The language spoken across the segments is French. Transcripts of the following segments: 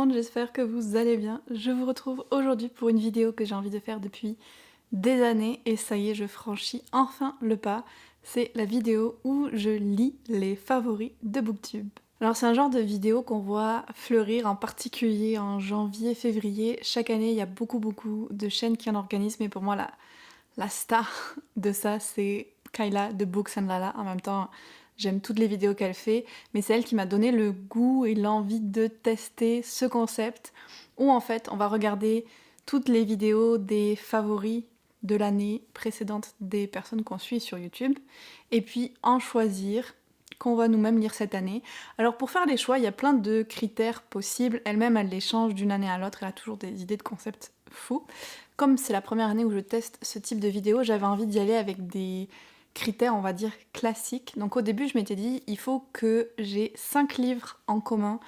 monde, j'espère que vous allez bien. Je vous retrouve aujourd'hui pour une vidéo que j'ai envie de faire depuis des années et ça y est, je franchis enfin le pas. C'est la vidéo où je lis les favoris de Booktube. Alors c'est un genre de vidéo qu'on voit fleurir en particulier en janvier, février. Chaque année, il y a beaucoup de chaînes qui en organisent, mais pour moi, la star de ça, c'est Kyla de Books and Lala. En même temps, j'aime toutes les vidéos qu'elle fait, mais c'est elle qui m'a donné le goût et l'envie de tester ce concept où en fait on va regarder toutes les vidéos des favoris de l'année précédente des personnes qu'on suit sur YouTube et puis en choisir qu'on va nous-mêmes lire cette année. Alors pour faire les choix, il y a plein de critères possibles. Elle-même, elle les change d'une année à l'autre, elle a toujours des idées de concepts fous. Comme c'est la première année où je teste ce type de vidéo, j'avais envie d'y aller avec des critères, on va dire, classiques. Donc au début, je m'étais dit, il faut que j'ai 5 livres en commun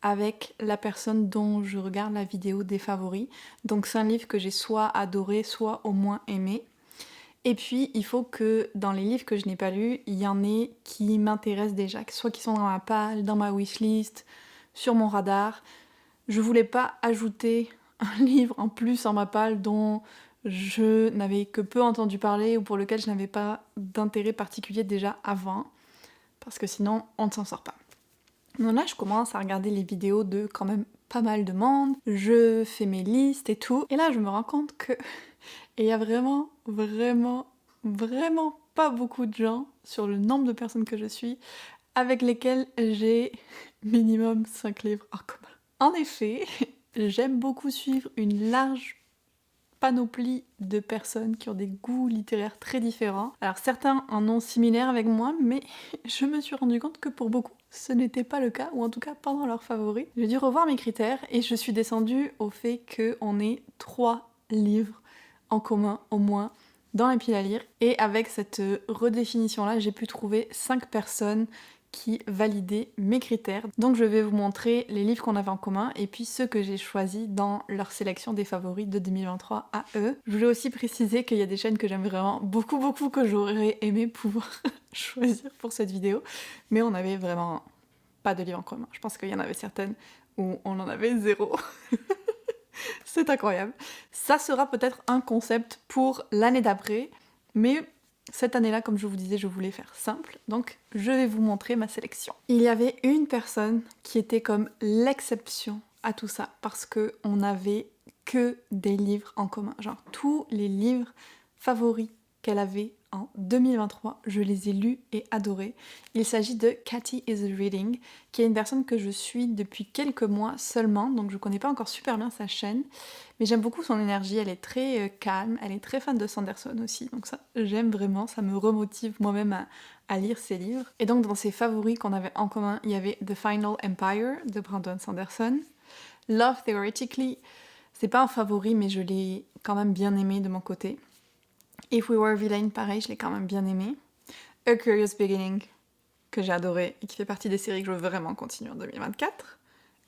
avec la personne dont je regarde la vidéo des favoris. Donc 5 livres que j'ai soit adorés, soit au moins aimés. Et puis, il faut que dans les livres que je n'ai pas lus, il y en ait qui m'intéressent déjà, soit qui sont dans ma palle, dans ma wishlist, sur mon radar. Je voulais pas ajouter un livre en plus en ma palle dont je n'avais que peu entendu parler ou pour lequel je n'avais pas d'intérêt particulier déjà avant, parce que sinon on ne s'en sort pas. Donc là je commence à regarder les vidéos de quand même pas mal de monde, je fais mes listes et tout, et là je me rends compte que il y a vraiment pas beaucoup de gens sur le nombre de personnes que je suis avec lesquels j'ai minimum 5 livres en commun. En effet, j'aime beaucoup suivre une large panoplie de personnes qui ont des goûts littéraires très différents. Alors certains en ont similaire avec moi, mais je me suis rendu compte que pour beaucoup, ce n'était pas le cas, ou en tout cas pas dans leurs favoris. J'ai dû revoir mes critères et je suis descendue au fait qu'on ait 3 livres en commun au moins dans les piles à lire. Et avec cette redéfinition-là, j'ai pu trouver 5 personnes qui validaient mes critères. Donc je vais vous montrer les livres qu'on avait en commun et puis ceux que j'ai choisis dans leur sélection des favoris de 2023 à eux. Je voulais aussi préciser qu'il y a des chaînes que j'aime vraiment beaucoup que j'aurais aimé pouvoir choisir pour cette vidéo, mais on n'avait vraiment pas de livres en commun. Je pense qu'il y en avait certaines où on en avait 0. C'est incroyable. Ça sera peut-être un concept pour l'année d'après, mais cette année-là, comme je vous disais, je voulais faire simple, donc je vais vous montrer ma sélection. Il y avait une personne qui était comme l'exception à tout ça, parce qu'on n'avait que des livres en commun. Genre tous les livres favoris qu'elle avait en 2023, je les ai lus et adorés. Il s'agit de Cathy is Reading, qui est une personne que je suis depuis quelques mois seulement, donc je connais pas encore super bien sa chaîne, mais j'aime beaucoup son énergie, elle est très calme, elle est très fan de Sanderson aussi, donc ça j'aime vraiment, ça me remotive moi-même à lire ses livres. Et donc dans ses favoris qu'on avait en commun, il y avait The Final Empire de Brandon Sanderson, Love Theoretically, c'est pas un favori mais je l'ai quand même bien aimé de mon côté. If We Were Villain, pareil, je l'ai quand même bien aimé. A Curious Beginning, que j'ai adoré et qui fait partie des séries que je veux vraiment continuer en 2024.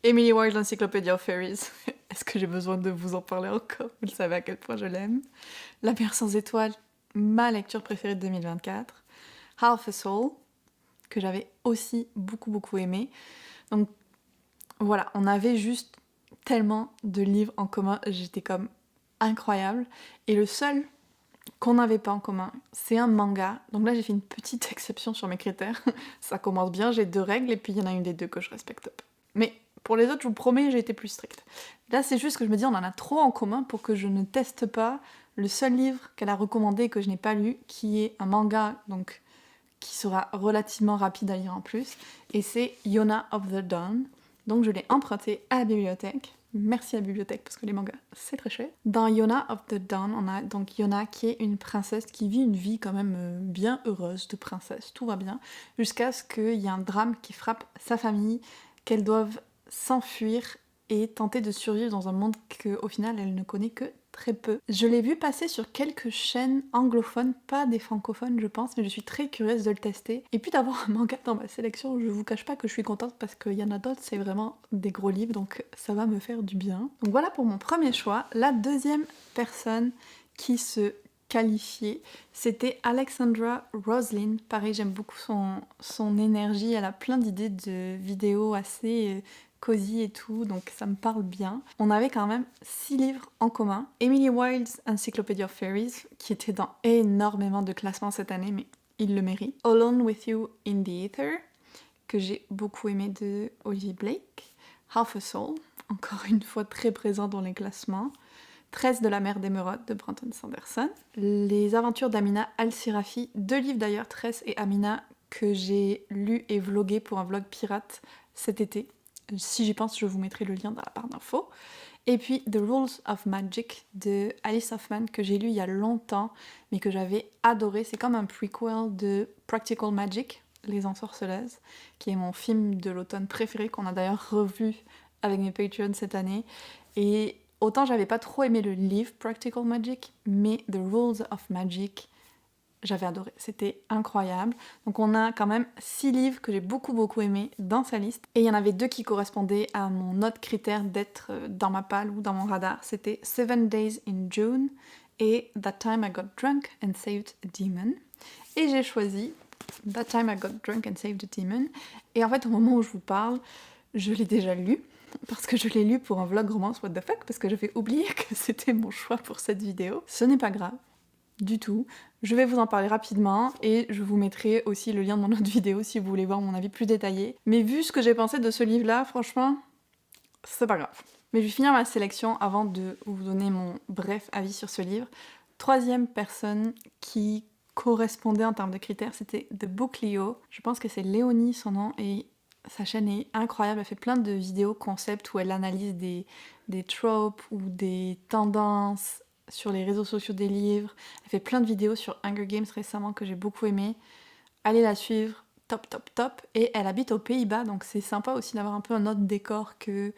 Emily Wilde, Encyclopedia of Fairies. Est-ce que j'ai besoin de vous en parler encore? Vous le savez à quel point je l'aime. La mer sans étoiles, ma lecture préférée de 2024. Half a Soul, que j'avais aussi beaucoup aimé. Donc voilà, on avait juste tellement de livres en commun, j'étais comme incroyable. Et le seul qu'on n'avait pas en commun, c'est un manga. Donc là j'ai fait une petite exception sur mes critères. Ça commence bien, j'ai 2 règles et puis il y en a une des 2 que je respecte pas. Mais pour les autres, je vous promets, j'ai été plus stricte. Là c'est juste que je me dis on en a trop en commun pour que je ne teste pas le seul livre qu'elle a recommandé et que je n'ai pas lu, qui est un manga, donc qui sera relativement rapide à lire en plus, et c'est Yona of the Dawn. Donc je l'ai emprunté à la bibliothèque. Merci à la bibliothèque parce que les mangas c'est très cher. Dans Yona of the Dawn, on a donc Yona qui est une princesse qui vit une vie quand même bien heureuse de princesse, tout va bien, jusqu'à ce qu'il y ait un drame qui frappe sa famille, qu'elle doive s'enfuir et tenter de survivre dans un monde qu'au final elle ne connaît que très peu. Je l'ai vu passer sur quelques chaînes anglophones, pas des francophones je pense, mais je suis très curieuse de le tester. Et puis d'avoir un manga dans ma sélection, je vous cache pas que je suis contente parce qu'il y en a d'autres, c'est vraiment des gros livres, donc ça va me faire du bien. Donc voilà pour mon premier choix. La deuxième personne qui se qualifiée, c'était Alexandra Roslin. Pareil, j'aime beaucoup son énergie, elle a plein d'idées de vidéos assez cosy et tout, donc ça me parle bien. On avait quand même 6 livres en commun. Emily Wilde's Encyclopedia of Fairies, qui était dans énormément de classements cette année, mais il le mérite. Alone with You in the Ether, que j'ai beaucoup aimé de Olivier Blake. Half a Soul, encore une fois très présent dans les classements. 13 de la mer d'Émeraude de Brandon Sanderson. Les aventures d'Amina Al-Sirafi, 2 livres d'ailleurs, 13 et Amina, que j'ai lu et vlogué pour un vlog pirate cet été. Si j'y pense, je vous mettrai le lien dans la barre d'infos. Et puis The Rules of Magic de Alice Hoffman, que j'ai lu il y a longtemps, mais que j'avais adoré. C'est comme un prequel de Practical Magic, Les Ensorceleuses, qui est mon film de l'automne préféré, qu'on a d'ailleurs revu avec mes Patreons cette année. Et autant j'avais pas trop aimé le livre Practical Magic, mais The Rules of Magic, j'avais adoré, c'était incroyable. Donc on a quand même 6 livres que j'ai beaucoup aimé dans sa liste. Et il y en avait 2 qui correspondaient à mon autre critère d'être dans ma palle ou dans mon radar. C'était 7 Days in June et That Time I Got Drunk and Saved a Demon. Et j'ai choisi That Time I Got Drunk and Saved a Demon. Et en fait au moment où je vous parle, je l'ai déjà lu. Parce que je l'ai lu pour un vlog romance what the fuck, parce que j'avais oublié que c'était mon choix pour cette vidéo. Ce n'est pas grave. Du tout. Je vais vous en parler rapidement et je vous mettrai aussi le lien de mon autre vidéo si vous voulez voir mon avis plus détaillé. Mais vu ce que j'ai pensé de ce livre-là, franchement, c'est pas grave. Mais je vais finir ma sélection avant de vous donner mon bref avis sur ce livre. 3e personne qui correspondait en termes de critères, c'était The Book Leo. Je pense que c'est Léonie son nom et sa chaîne est incroyable. Elle fait plein de vidéos concept où elle analyse des tropes ou des tendances sur les réseaux sociaux des livres. Elle fait plein de vidéos sur Hunger Games récemment que j'ai beaucoup aimé. Allez la suivre, top. Et elle habite aux Pays-Bas, donc c'est sympa aussi d'avoir un peu un autre décor que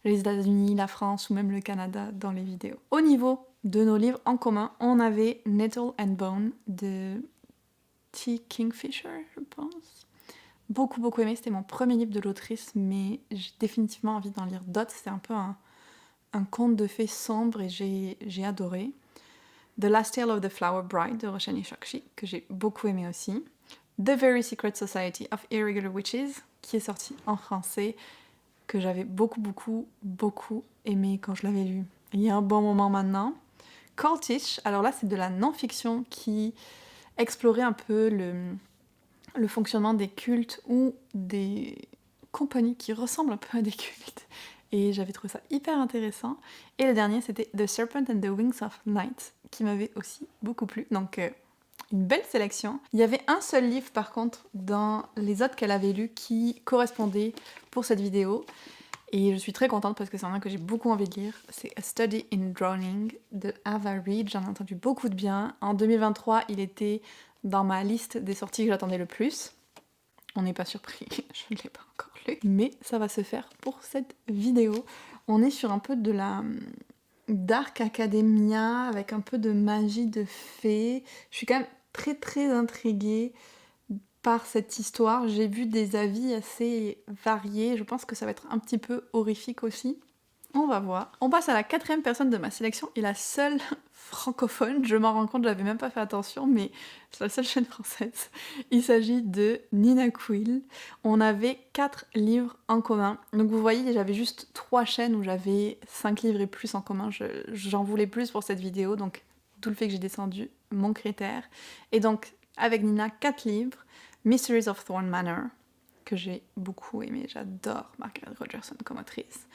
les États-Unis, la France ou même le Canada dans les vidéos. Au niveau de nos livres en commun, on avait Nettle and Bone de T. Kingfisher, je pense. Beaucoup aimé, c'était mon premier livre de l'autrice, mais j'ai définitivement envie d'en lire d'autres. C'est un peu un conte de fées sombre et j'ai adoré. The Last Tale of the Flower Bride de Roshani Chokshi, que j'ai beaucoup aimé aussi. The Very Secret Society of Irregular Witches, qui est sorti en français, que j'avais beaucoup aimé quand je l'avais lu il y a un bon moment maintenant. Cultish, alors là c'est de la non-fiction qui explorait un peu le fonctionnement des cultes ou des compagnies qui ressemblent un peu à des cultes. Et j'avais trouvé ça hyper intéressant. Et le dernier, c'était The Serpent and the Wings of Night, qui m'avait aussi beaucoup plu. Donc, une belle sélection. Il y avait un seul livre, par contre, dans les autres qu'elle avait lus qui correspondait pour cette vidéo. Et je suis très contente parce que c'est un que j'ai beaucoup envie de lire. C'est A Study in Drowning de Ava Reid. J'en ai entendu beaucoup de bien. En 2023, il était dans ma liste des sorties que j'attendais le plus. On n'est pas surpris, je ne l'ai pas encore lu. Mais ça va se faire pour cette vidéo. On est sur un peu de la Dark Academia, avec un peu de magie de fées. Je suis quand même très intriguée par cette histoire. J'ai vu des avis assez variés. Je pense que ça va être un petit peu horrifique aussi. On va voir. On passe à la 4e personne de ma sélection et la seule francophone. Je m'en rends compte, j'avais même pas fait attention, mais c'est la seule chaîne française. Il s'agit de Nina Quill. On avait 4 livres en commun. Donc vous voyez, j'avais juste 3 chaînes où j'avais 5 livres et plus en commun. J'en voulais plus pour cette vidéo, donc d'où le fait que j'ai descendu mon critère. Et donc, avec Nina, 4 livres. Mysteries of Thorn Manor, que j'ai beaucoup aimé. J'adore Margaret Rogerson comme autrice.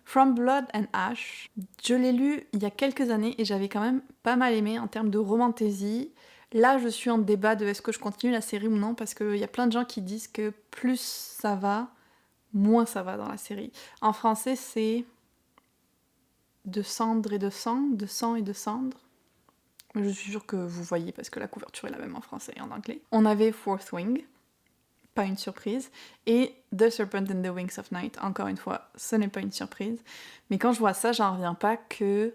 From Blood and Ash, je l'ai lu il y a quelques années et j'avais quand même pas mal aimé en termes de romantaisie. Là, je suis en débat de est-ce que je continue la série ou non, parce qu'il y a plein de gens qui disent que plus ça va, moins ça va dans la série. En français, c'est de cendre et de sang, de sang et de cendre. Je suis sûre que vous voyez parce que la couverture est la même en français et en anglais. On avait Fourth Wing, pas une surprise, et The Serpent and the Wings of Night, encore une fois, ce n'est pas une surprise. Mais quand je vois ça, j'en reviens pas que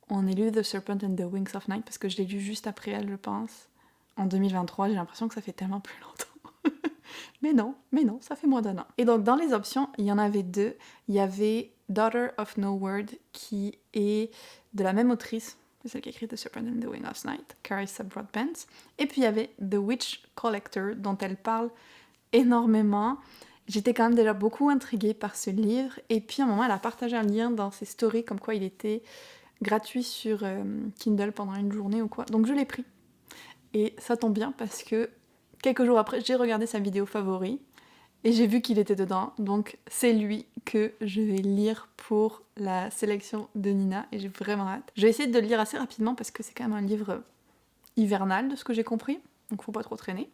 on ait lu The Serpent and the Wings of Night, parce que je l'ai lu juste après elle, je pense. En 2023, j'ai l'impression que ça fait tellement plus longtemps. mais non, ça fait moins d'un an. Et donc dans les options, il y en avait 2. Il y avait Daughter of No Word, qui est de la même autrice, c'est celle qui a écrit The Serpent and the Wings of Night, Carissa Broadbent. Et puis il y avait The Witch Collector, dont elle parle énormément. j'étais quand même déjà beaucoup intriguée par ce livre. Et puis à un moment, elle a partagé un lien dans ses stories comme quoi il était gratuit sur Kindle pendant une journée ou quoi. Donc je l'ai pris. Et ça tombe bien parce que quelques jours après, j'ai regardé sa vidéo favori et j'ai vu qu'il était dedans. Donc c'est lui que je vais lire pour la sélection de Nina et j'ai vraiment hâte. Je vais essayer de le lire assez rapidement parce que c'est quand même un livre hivernal de ce que j'ai compris. Donc faut pas trop traîner.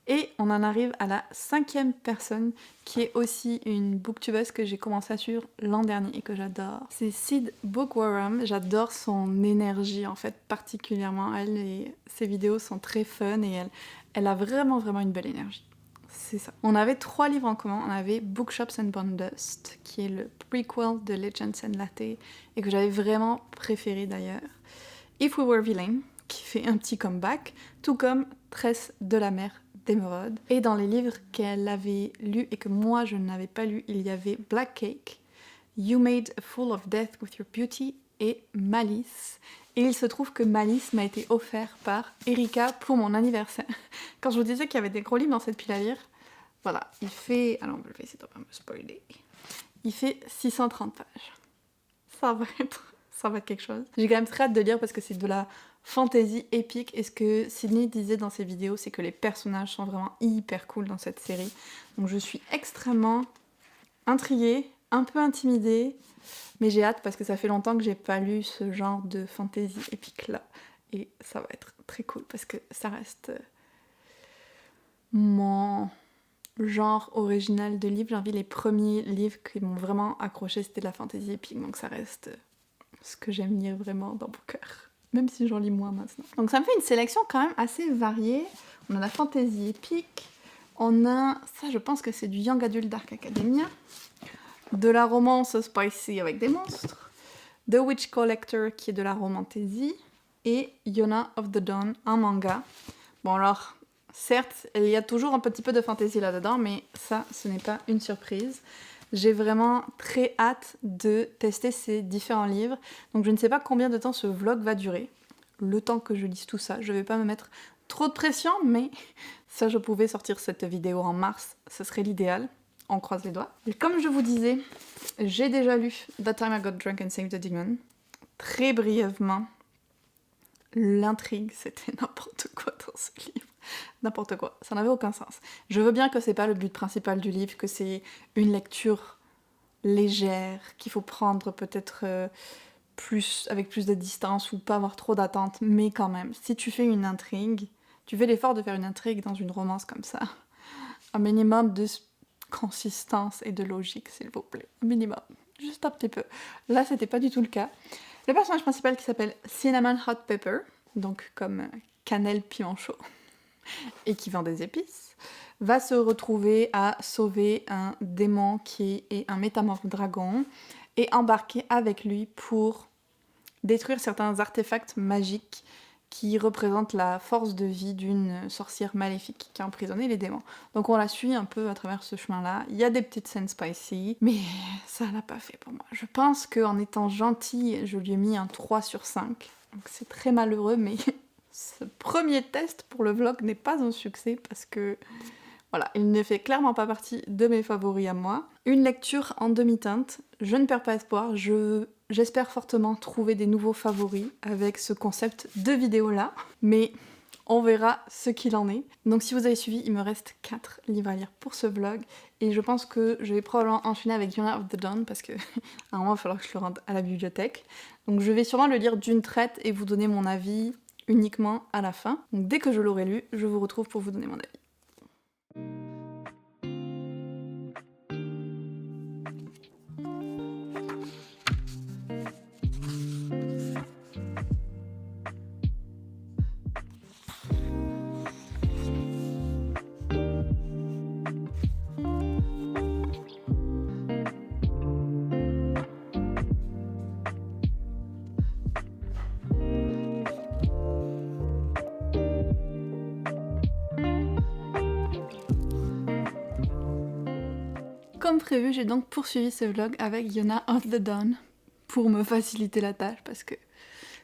Et on en arrive à la 5e personne, qui est aussi une booktubeuse que j'ai commencé à suivre l'an dernier et que j'adore. C'est Sid Bookworm, j'adore son énergie en fait particulièrement. Elle et ses vidéos sont très fun et elle a vraiment une belle énergie. C'est ça. On avait 3 livres en commun, on avait Bookshops and Bone Dust, qui est le prequel de Legends and Latte et que j'avais vraiment préféré d'ailleurs. If We Were Villain, qui fait un petit comeback, tout comme Tresse de la mer d'Emeraude. Et dans les livres qu'elle avait lus et que moi je n'avais pas lus, il y avait Black Cake, You Made a Fool of Death with Your Beauty et Malice. Et il se trouve que Malice m'a été offert par Erika pour mon anniversaire. Quand je vous disais qu'il y avait des gros livres dans cette pile à lire, voilà, il fait... Alors je vais essayer de pas me spoiler. Il fait 630 pages. Ça va être quelque chose. J'ai quand même très hâte de lire parce que c'est de la fantasy épique. Et ce que Sydney disait dans ses vidéos, c'est que les personnages sont vraiment hyper cool dans cette série. Donc je suis extrêmement intriguée, un peu intimidée, mais j'ai hâte parce que ça fait longtemps que j'ai pas lu ce genre de fantasy épique là. Et ça va être très cool parce que ça reste mon genre original de livre. J'ai envie, les premiers livres qui m'ont vraiment accroché, c'était de la fantasy épique. Donc ça reste ce que j'aime lire vraiment dans mon cœur. Même si j'en lis moins maintenant. Donc ça me fait une sélection quand même assez variée. On a la fantasy épique. On a, ça je pense que c'est du Young Adult Dark Academia. De la romance spicy avec des monstres. The Witch Collector qui est de la romantasy. Et Yona of the Dawn, un manga. Bon alors, certes, il y a toujours un petit peu de fantasy là-dedans, mais ça, ce n'est pas une surprise. J'ai vraiment très hâte de tester ces différents livres. Donc je ne sais pas combien de temps ce vlog va durer. Le temps que je lise tout ça. Je vais pas me mettre trop de pression, mais ça je pouvais sortir cette vidéo en mars. Ce serait l'idéal. On croise les doigts. Et comme je vous disais, j'ai déjà lu That Time I Got Drunk and Saved the Demon. Très brièvement. L'intrigue, c'était n'importe quoi dans ce livre. N'importe quoi, ça n'avait aucun sens. Je veux bien que c'est pas le but principal du livre, que c'est une lecture légère, qu'il faut prendre peut-être avec plus de distance ou pas avoir trop d'attente, mais quand même, si tu fais une intrigue, tu fais l'effort de faire une intrigue dans une romance comme ça, un minimum de consistance et de logique, s'il vous plaît. Un minimum, juste un petit peu. Là, c'était pas du tout le cas. Le personnage principal qui s'appelle Cinnamon Hot Pepper, donc comme cannelle piment chaud, et qui vend des épices, va se retrouver à sauver un démon qui est un métamorphe dragon et embarquer avec lui pour détruire certains artefacts magiques qui représentent la force de vie d'une sorcière maléfique qui a emprisonné les démons. Donc on la suit un peu à travers ce chemin-là. Il y a des petites scènes spicy, mais ça l'a pas fait pour moi. Je pense qu'en étant gentille, je lui ai mis un 3 sur 5. Donc c'est très malheureux, mais ce premier test pour le vlog n'est pas un succès parce que voilà, il ne fait clairement pas partie de mes favoris à moi. Une lecture en demi-teinte, je ne perds pas espoir, j'espère fortement trouver des nouveaux favoris avec ce concept de vidéo là, mais on verra ce qu'il en est. Donc si vous avez suivi, il me reste 4 livres à lire pour ce vlog et je pense que je vais probablement enchaîner avec Yona of the Dawn parce que à un moment il va falloir que je le rende à la bibliothèque. Donc je vais sûrement le lire d'une traite et vous donner mon avis uniquement à la fin. Donc dès que je l'aurai lu, je vous retrouve pour vous donner mon avis. Comme prévu, j'ai donc poursuivi ce vlog avec Yona of the Dawn pour me faciliter la tâche parce que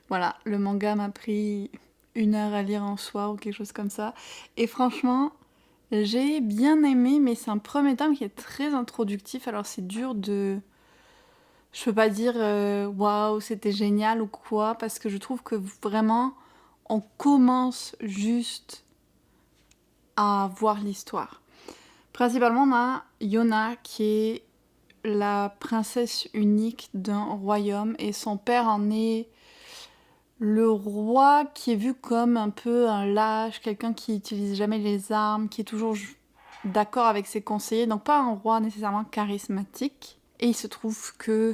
voilà, le manga m'a pris 1 heure à lire en soir ou quelque chose comme ça. Et franchement, J'ai bien aimé, mais c'est un premier tome qui est très introductif, alors c'est dur de... Je peux pas dire waouh, c'était génial ou quoi, parce que je trouve que vraiment, on commence juste à voir l'histoire. Principalement, on a Yona qui est la princesse unique d'un royaume et son père en est le roi qui est vu comme un peu un lâche, quelqu'un qui utilise jamais les armes, qui est toujours d'accord avec ses conseillers, donc pas un roi nécessairement charismatique. Et il se trouve que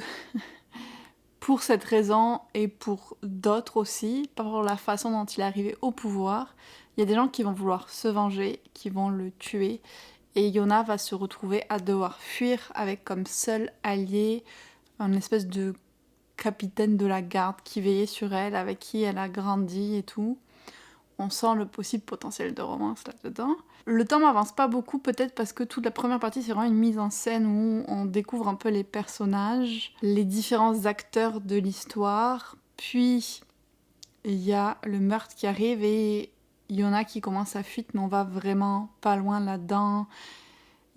pour cette raison et pour d'autres aussi, par la façon dont il est arrivé au pouvoir, il y a des gens qui vont vouloir se venger, qui vont le tuer. Et Yona va se retrouver à devoir fuir avec comme seul allié un espèce de capitaine de la garde qui veillait sur elle, avec qui elle a grandi et tout. On sent le possible potentiel de romance là-dedans. Le temps m'avance pas beaucoup, peut-être parce que toute la première partie, c'est vraiment une mise en scène où on découvre un peu les personnages, les différents acteurs de l'histoire. Puis, il y a le meurtre qui arrive et il y en a qui commencent à fuir, mais on va vraiment pas loin là-dedans.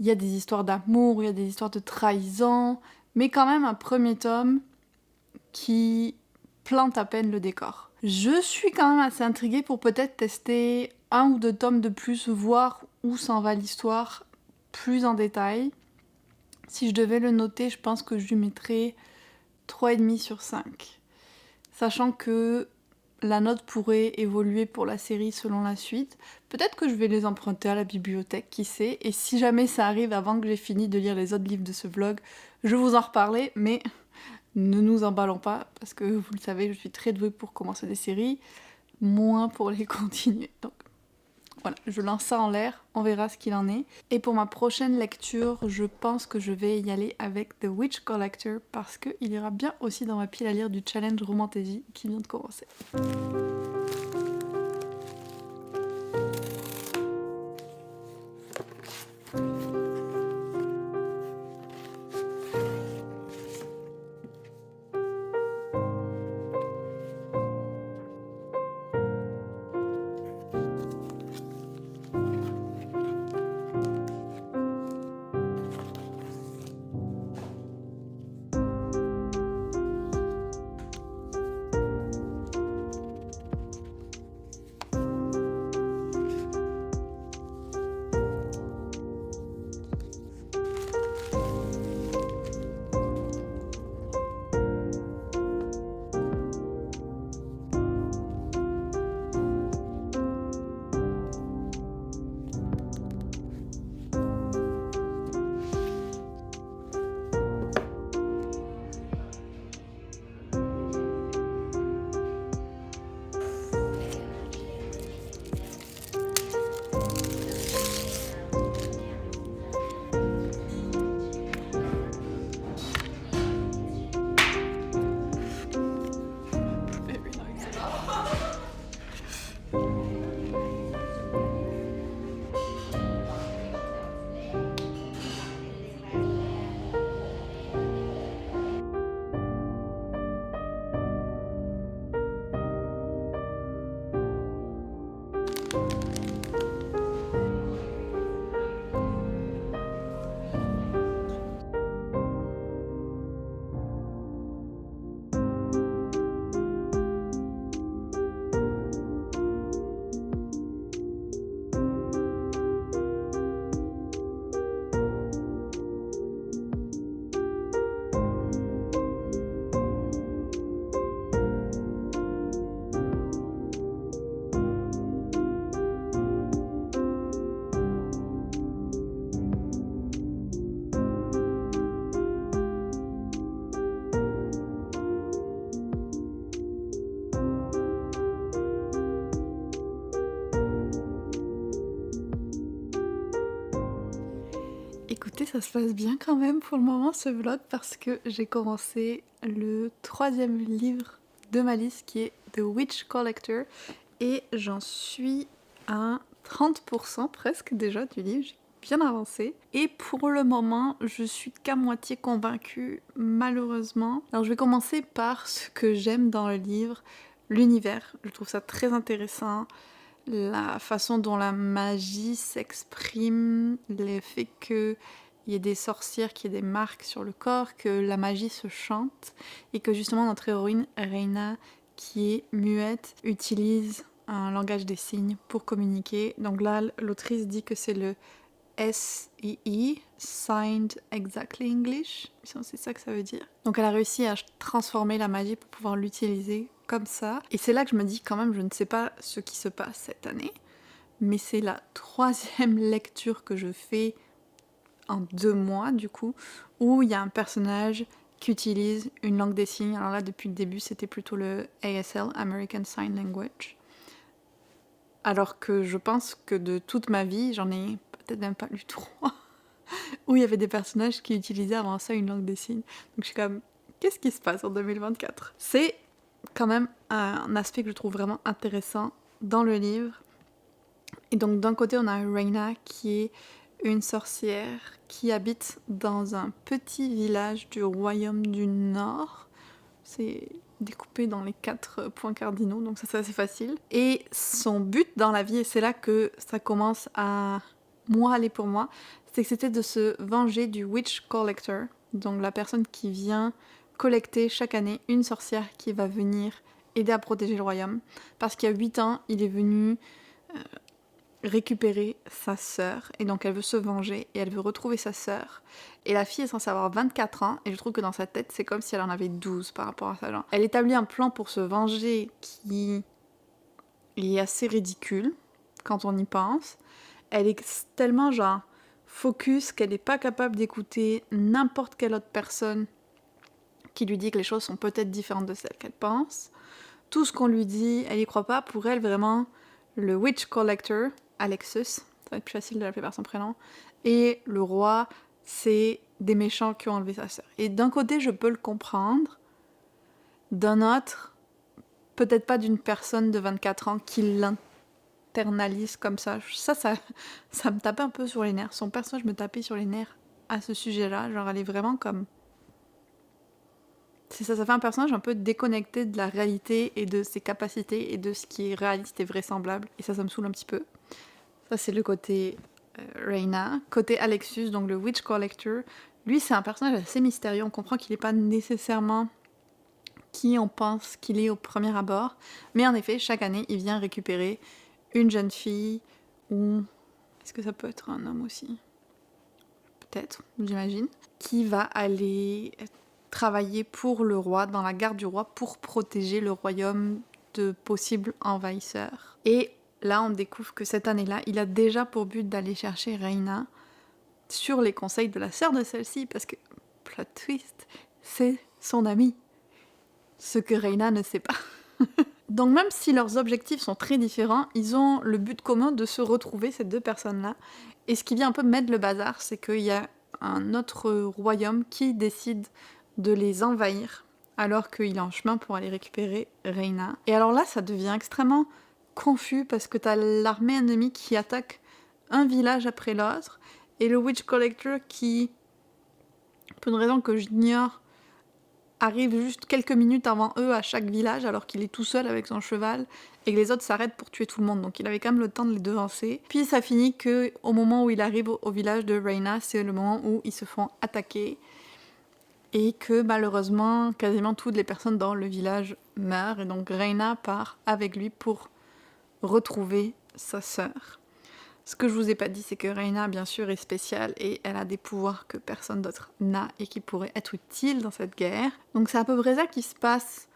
Il y a des histoires d'amour, il y a des histoires de trahison, mais quand même un premier tome qui plante à peine le décor. Je suis quand même assez intriguée pour peut-être tester 1 ou 2 tomes de plus, voir où s'en va l'histoire plus en détail. Si je devais le noter, je pense que je lui mettrais 3,5 sur 5. Sachant que la note pourrait évoluer pour la série selon la suite. Peut-être que je vais les emprunter à la bibliothèque, qui sait. Et si jamais ça arrive avant que j'ai fini de lire les autres livres de ce vlog, je vous en reparlerai, mais ne nous emballons pas, parce que vous le savez, je suis très douée pour commencer des séries, moins pour les continuer. Donc voilà, je lance ça en l'air, on verra ce qu'il en est. Et pour ma prochaine lecture, je pense que je vais y aller avec The Witch Collector, parce qu'il ira bien aussi dans ma pile à lire du challenge Romantasy qui vient de commencer. Écoutez, ça se passe bien quand même pour le moment ce vlog parce que j'ai commencé le 3e livre de ma liste qui est The Witch Collector et j'en suis à 30% presque déjà du livre, j'ai bien avancé. Et pour le moment, je suis qu'à moitié convaincue malheureusement. Alors je vais commencer par ce que j'aime dans le livre, l'univers. Je trouve ça très intéressant. la façon dont la magie s'exprime, le fait qu'il y ait des sorcières, qu'il y ait des marques sur le corps, que la magie se chante, et que justement notre héroïne, Reina, qui est muette, utilise un langage des signes pour communiquer. Donc là, l'autrice dit que c'est le SEE, Signed Exactly English, c'est ça que ça veut dire. Donc elle a réussi à transformer la magie pour pouvoir l'utiliser comme ça. Et c'est là que je me dis quand même, je ne sais pas ce qui se passe cette année, mais c'est la 3e lecture que je fais en 2 mois du coup, où il y a un personnage qui utilise une langue des signes. Alors là, depuis le début, c'était plutôt le ASL, American Sign Language. Alors que je pense que de toute ma vie, j'en ai peut-être même pas lu 3, où il y avait des personnages qui utilisaient avant ça une langue des signes. Donc je suis comme, qu'est-ce qui se passe en 2024 ? C'est quand même un aspect que je trouve vraiment intéressant dans le livre. Et donc d'un côté, on a Reina qui est une sorcière qui habite dans un petit village du royaume du Nord. C'est découpé dans les 4 points cardinaux, donc ça c'est assez facile. Et son but dans la vie, et c'est là que ça commence à aller pour moi, c'est que c'était de se venger du Witch Collector, donc la personne qui vient collecter chaque année une sorcière qui va venir aider à protéger le royaume. Parce qu'il y a 8 ans, il est venu récupérer sa sœur, et donc elle veut se venger, et elle veut retrouver sa sœur. Et la fille est censée avoir 24 ans, et je trouve que dans sa tête, c'est comme si elle en avait 12 par rapport à ça. Genre. Elle établit un plan pour se venger qui est assez ridicule, quand on y pense. Elle est tellement, genre, focus qu'elle n'est pas capable d'écouter n'importe quelle autre personne qui lui dit que les choses sont peut-être différentes de celles qu'elle pense. Tout ce qu'on lui dit, elle y croit pas. Pour elle, vraiment, le Witch Collector, Alexis, ça va être plus facile de l'appeler par son prénom, et le roi, c'est des méchants qui ont enlevé sa sœur. Et d'un côté, je peux le comprendre. D'un autre, peut-être pas d'une personne de 24 ans qui l'internalise comme ça. Ça me tapait un peu sur les nerfs. Son personnage me tapait sur les nerfs à ce sujet-là. Genre, elle est vraiment comme... C'est ça fait un personnage un peu déconnecté de la réalité et de ses capacités et de ce qui est réaliste et vraisemblable. Et ça me saoule un petit peu. Ça, c'est le côté Reina. Côté Alexis, donc le Witch Collector, lui, c'est un personnage assez mystérieux. On comprend qu'il n'est pas nécessairement qui on pense qu'il est au premier abord. Mais en effet, chaque année, il vient récupérer une jeune fille ou... Est-ce que ça peut être un homme aussi ? Peut-être, j'imagine. Qui va aller travailler pour le roi, dans la garde du roi, pour protéger le royaume de possibles envahisseurs. Et là, on découvre que cette année-là, il a déjà pour but d'aller chercher Reina sur les conseils de la sœur de celle-ci, parce que, plot twist, c'est son amie. Ce que Reina ne sait pas. Donc même si leurs objectifs sont très différents, ils ont le but commun de se retrouver, ces 2 personnes-là. Et ce qui vient un peu mettre le bazar, c'est qu'il y a un autre royaume qui décide de les envahir, alors qu'il est en chemin pour aller récupérer Reina. Et alors là, ça devient extrêmement confus, parce que t'as l'armée ennemie qui attaque un village après l'autre, et le Witch Collector qui, pour une raison que j'ignore, arrive juste quelques minutes avant eux à chaque village, alors qu'il est tout seul avec son cheval, et que les autres s'arrêtent pour tuer tout le monde. Donc il avait quand même le temps de les devancer. Puis ça finit qu'au moment où il arrive au village de Reina, c'est le moment où ils se font attaquer, et que malheureusement, quasiment toutes les personnes dans le village meurent, et donc Reina part avec lui pour retrouver sa sœur. Ce que je vous ai pas dit, c'est que Reina, bien sûr, est spéciale et elle a des pouvoirs que personne d'autre n'a et qui pourraient être utiles dans cette guerre. Donc c'est à peu près ça qui se passe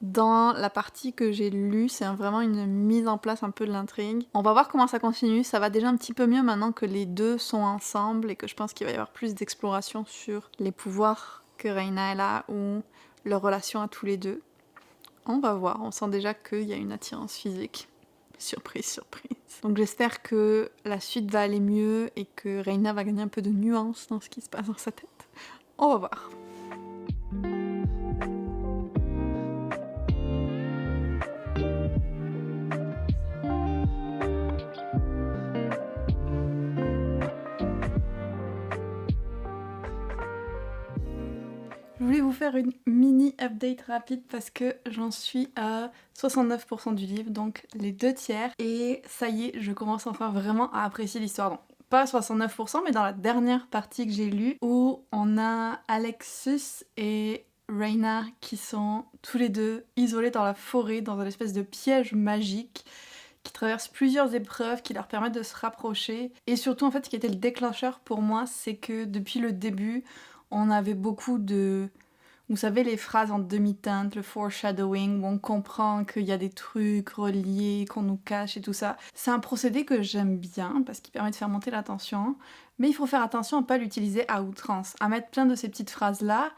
dans la partie que j'ai lue. C'est vraiment une mise en place un peu de l'intrigue. On va voir comment ça continue. Ça va déjà un petit peu mieux maintenant que les deux sont ensemble et que je pense qu'il va y avoir plus d'exploration sur les pouvoirs que Reina elle a ou leur relation à tous les deux. On va voir. On sent déjà qu'il y a une attirance physique. Surprise, surprise. Donc j'espère que la suite va aller mieux et que Reina va gagner un peu de nuance dans ce qui se passe dans sa tête. On va voir. Je voulais vous faire une mini update rapide parce que j'en suis à 69% du livre, donc les 2/3. Et ça y est, je commence enfin vraiment à apprécier l'histoire. Donc, pas 69%, mais dans la dernière partie que j'ai lue, où on a Alexis et Rhaena qui sont tous les deux isolés dans la forêt, dans une espèce de piège magique, qui traversent plusieurs épreuves qui leur permettent de se rapprocher. Et surtout, en fait, ce qui était le déclencheur pour moi, c'est que depuis le début, on avait beaucoup de... Vous savez, les phrases en demi-teinte, le foreshadowing, où on comprend qu'il y a des trucs reliés, qu'on nous cache et tout ça. C'est un procédé que j'aime bien, parce qu'il permet de faire monter la tension. Mais il faut faire attention à ne pas l'utiliser à outrance, à mettre plein de ces petites phrases-là,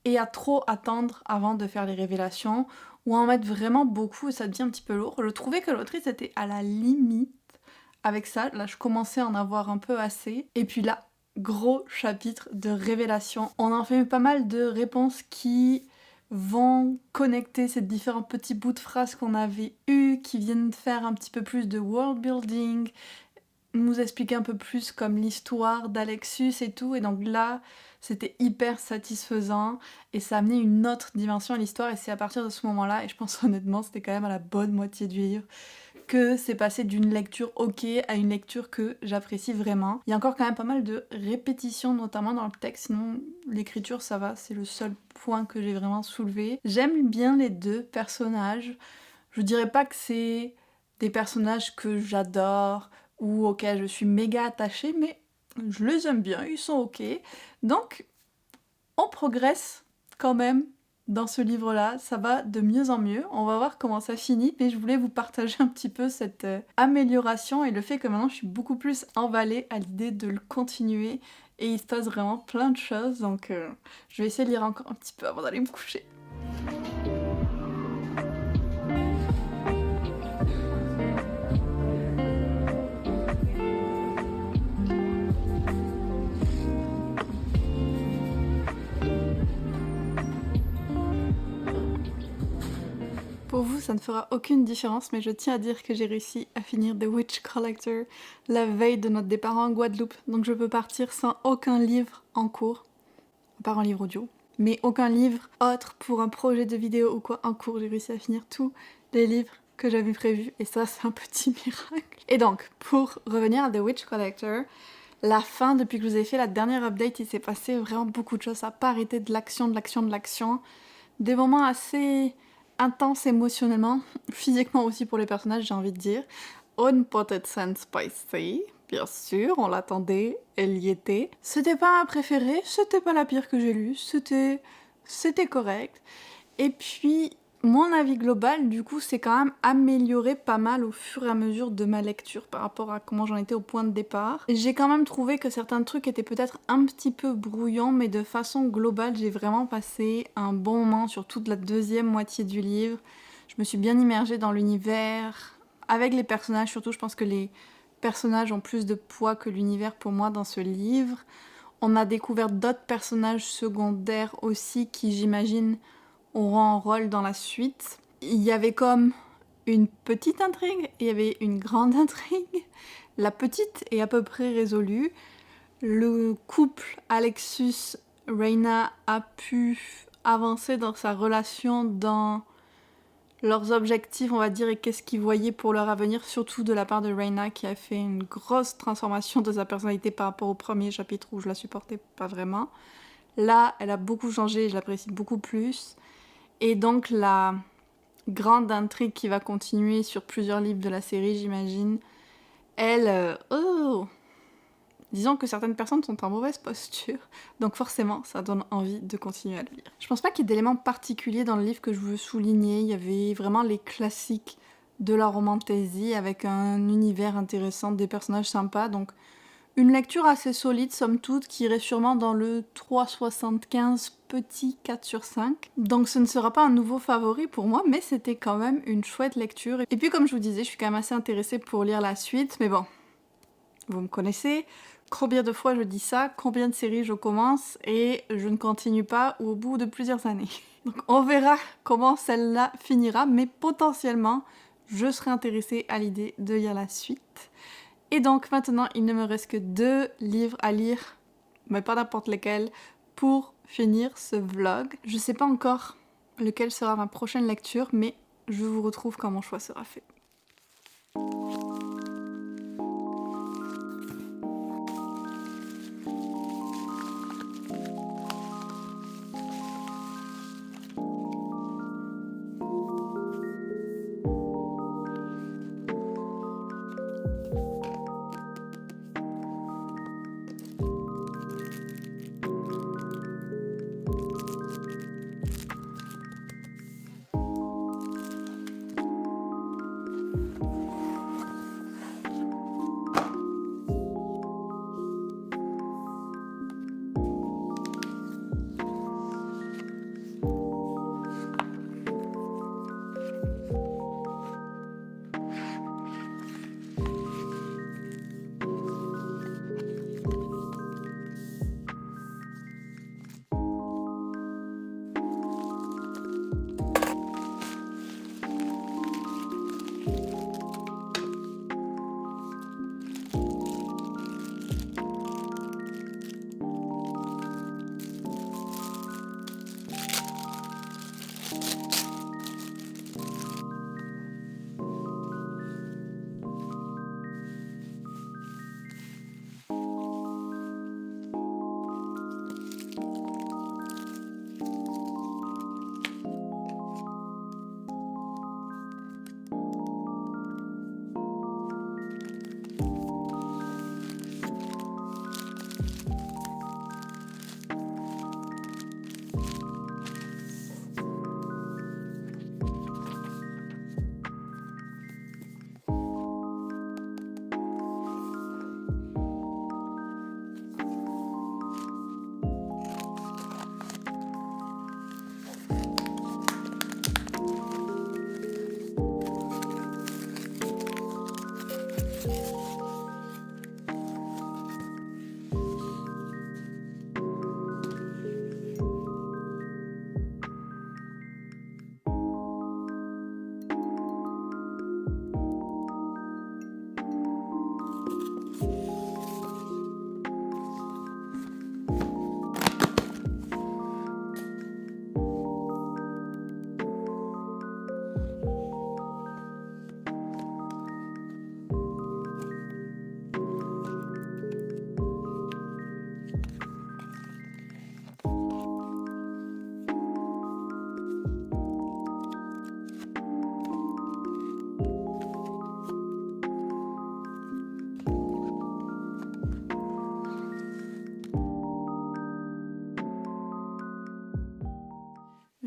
et à trop attendre avant de faire les révélations, ou à en mettre vraiment beaucoup, et ça devient un petit peu lourd. Je trouvais que l'autrice était à la limite avec ça. Là, je commençais à en avoir un peu assez. Et puis là, gros chapitre de révélation. On en fait pas mal de réponses qui vont connecter ces différents petits bouts de phrases qu'on avait eus, qui viennent faire un petit peu plus de world building, nous expliquer un peu plus comme l'histoire d'Alexis et tout. Et donc là, c'était hyper satisfaisant et ça a amené une autre dimension à l'histoire. Et c'est à partir de ce moment-là, et je pense honnêtement, c'était quand même à la bonne moitié du livre, que c'est passé d'une lecture ok à une lecture que j'apprécie vraiment. Il y a encore quand même pas mal de répétitions, notamment dans le texte, sinon l'écriture ça va, c'est le seul point que j'ai vraiment soulevé. J'aime bien les deux personnages. Je dirais pas que c'est des personnages que j'adore ou auxquels je suis méga attachée, mais je les aime bien, ils sont ok. Donc, on progresse quand même dans ce livre-là, ça va de mieux en mieux. On va voir comment ça finit, mais je voulais vous partager un petit peu cette amélioration et le fait que maintenant je suis beaucoup plus emballée à l'idée de le continuer et il se passe vraiment plein de choses, donc je vais essayer de lire encore un petit peu avant d'aller me coucher. Pour vous, ça ne fera aucune différence, mais je tiens à dire que j'ai réussi à finir The Witch Collector la veille de notre départ en Guadeloupe, donc je peux partir sans aucun livre en cours, à part un livre audio, mais aucun livre autre pour un projet de vidéo ou quoi en cours. J'ai réussi à finir tous les livres que j'avais prévus, et ça, c'est un petit miracle. Et donc, pour revenir à The Witch Collector, la fin, depuis que je vous ai fait la dernière update, il s'est passé vraiment beaucoup de choses, ça n'a pas arrêté de l'action, de l'action, de l'action, des moments assez intense émotionnellement, physiquement aussi pour les personnages, j'ai envie de dire. Unpotted Sand Spicy, bien sûr, on l'attendait, elle y était. C'était pas ma préférée, c'était pas la pire que j'ai lue, c'était correct. Et puis, mon avis global, du coup, c'est quand même amélioré pas mal au fur et à mesure de ma lecture par rapport à comment j'en étais au point de départ. J'ai quand même trouvé que certains trucs étaient peut-être un petit peu brouillons, mais de façon globale, j'ai vraiment passé un bon moment sur toute la deuxième moitié du livre. Je me suis bien immergée dans l'univers, avec les personnages surtout. Je pense que les personnages ont plus de poids que l'univers pour moi dans ce livre. On a découvert d'autres personnages secondaires aussi qui, j'imagine, auront un rôle dans la suite. Il y avait comme une petite intrigue, il y avait une grande intrigue. La petite est à peu près résolue. Le couple Alexis-Rhaena a pu avancer dans sa relation, dans leurs objectifs, on va dire, et qu'est-ce qu'ils voyaient pour leur avenir, surtout de la part de Rhaena qui a fait une grosse transformation de sa personnalité par rapport au premier chapitre où je la supportais pas vraiment. Là, elle a beaucoup changé et je l'apprécie beaucoup plus. Et donc la grande intrigue qui va continuer sur plusieurs livres de la série, j'imagine, elle... disons que certaines personnes sont en mauvaise posture, donc forcément ça donne envie de continuer à le lire. Je pense pas qu'il y ait d'éléments particuliers dans le livre que je veux souligner, il y avait vraiment les classiques de la romantasy avec un univers intéressant, des personnages sympas, donc une lecture assez solide, somme toute, qui irait sûrement dans le 3,75 petit 4 sur 5. Donc ce ne sera pas un nouveau favori pour moi, mais c'était quand même une chouette lecture. Et puis comme je vous disais, je suis quand même assez intéressée pour lire la suite, mais bon, vous me connaissez, combien de fois je dis ça, combien de séries je commence, et je ne continue pas au bout de plusieurs années. Donc on verra comment celle-là finira, mais potentiellement, je serai intéressée à l'idée de lire la suite. Et donc maintenant, il ne me reste que 2 livres à lire, mais pas n'importe lesquels, pour finir ce vlog. Je sais pas encore lequel sera ma prochaine lecture, mais je vous retrouve quand mon choix sera fait.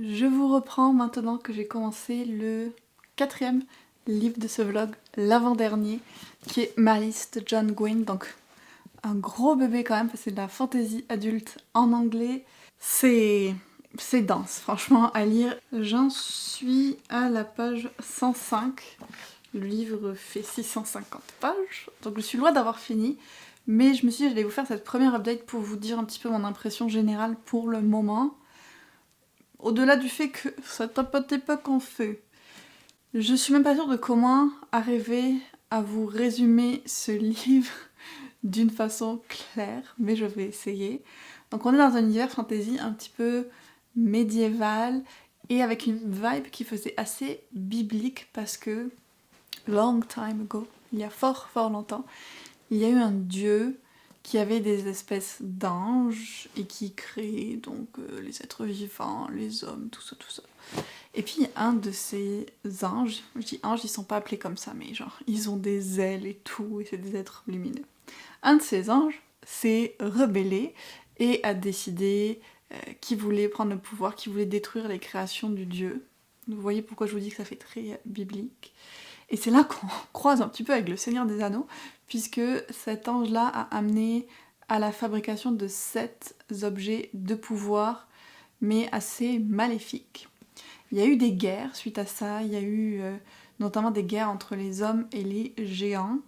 Je vous reprends maintenant que j'ai commencé le 4e livre de ce vlog, l'avant-dernier, qui est Malice de John Gwynne, donc un gros bébé quand même, parce que c'est de la fantasy adulte en anglais. C'est dense, franchement, à lire. J'en suis à la page 105. Le livre fait 650 pages, donc je suis loin d'avoir fini. Mais je me suis dit que j'allais vous faire cette première update pour vous dire un petit peu mon impression générale pour le moment. Au-delà du fait que ça tapotait pas qu'en feu. Je suis même pas sûre de comment arriver à vous résumer ce livre d'une façon claire, mais je vais essayer. Donc on est dans un univers fantasy un petit peu médiéval et avec une vibe qui faisait assez biblique parce que long time ago, il y a fort longtemps, il y a eu un dieu qui avait des espèces d'anges et qui créait donc les êtres vivants, les hommes, tout ça. Et puis un de ces anges, je dis anges, ils sont pas appelés comme ça, mais genre ils ont des ailes et tout, et c'est des êtres lumineux. Un de ces anges s'est rebellé et a décidé qu'il voulait prendre le pouvoir, qu'il voulait détruire les créations du dieu. Vous voyez pourquoi je vous dis que ça fait très biblique. Et c'est là qu'on croise un petit peu avec le Seigneur des Anneaux, puisque cet ange-là a amené à la fabrication de 7 objets de pouvoir, mais assez maléfiques. Il y a eu des guerres suite à ça, il y a eu notamment des guerres entre les hommes et les géants,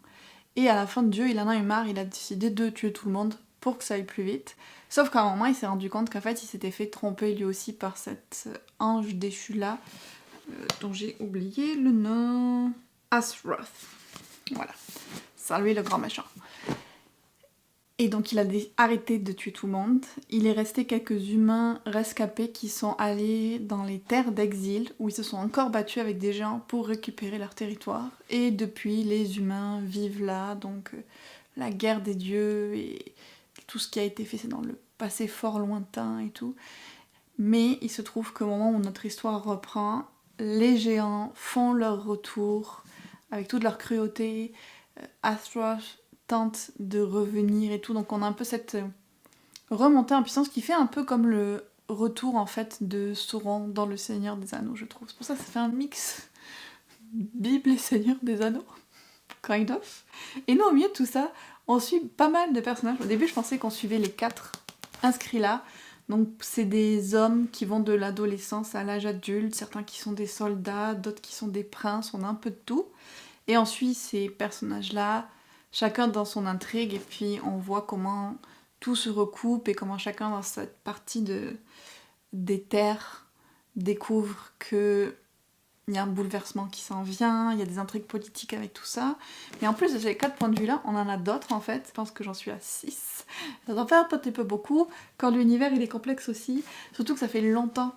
et à la fin, Dieu, il en a eu marre, il a décidé de tuer tout le monde pour que ça aille plus vite. Sauf qu'à un moment, il s'est rendu compte qu'en fait, il s'était fait tromper lui aussi par cet ange déchu-là, dont j'ai oublié le nom... Azroth. Voilà. Ça lui, le grand méchant. Et donc il a arrêté de tuer tout le monde. Il est resté quelques humains rescapés qui sont allés dans les terres d'exil, où ils se sont encore battus avec des géants pour récupérer leur territoire. Et depuis, les humains vivent là, donc la guerre des dieux et tout ce qui a été fait, c'est dans le passé fort lointain et tout. Mais il se trouve qu'au moment où notre histoire reprend, les géants font leur retour avec toute leur cruauté. Athros tente de revenir et tout, donc on a un peu cette remontée en puissance qui fait un peu comme le retour en fait de Sauron dans le Seigneur des Anneaux, je trouve. C'est pour ça que ça fait un mix Bible et Seigneur des Anneaux, kind of. Et nous, au milieu de tout ça, on suit pas mal de personnages. Au début, je pensais qu'on suivait les 4 inscrits là. Donc c'est des hommes qui vont de l'adolescence à l'âge adulte, certains qui sont des soldats, d'autres qui sont des princes, on a un peu de tout. Et on suit ces personnages-là, chacun dans son intrigue, et puis on voit comment tout se recoupe et comment chacun dans cette partie des terres découvre que il y a un bouleversement qui s'en vient, il y a des intrigues politiques avec tout ça. Mais en plus de ces 4 points de vue-là, on en a d'autres en fait. Je pense que j'en suis à 6. Ça en fait un petit peu beaucoup, quand l'univers il est complexe aussi. Surtout que ça fait longtemps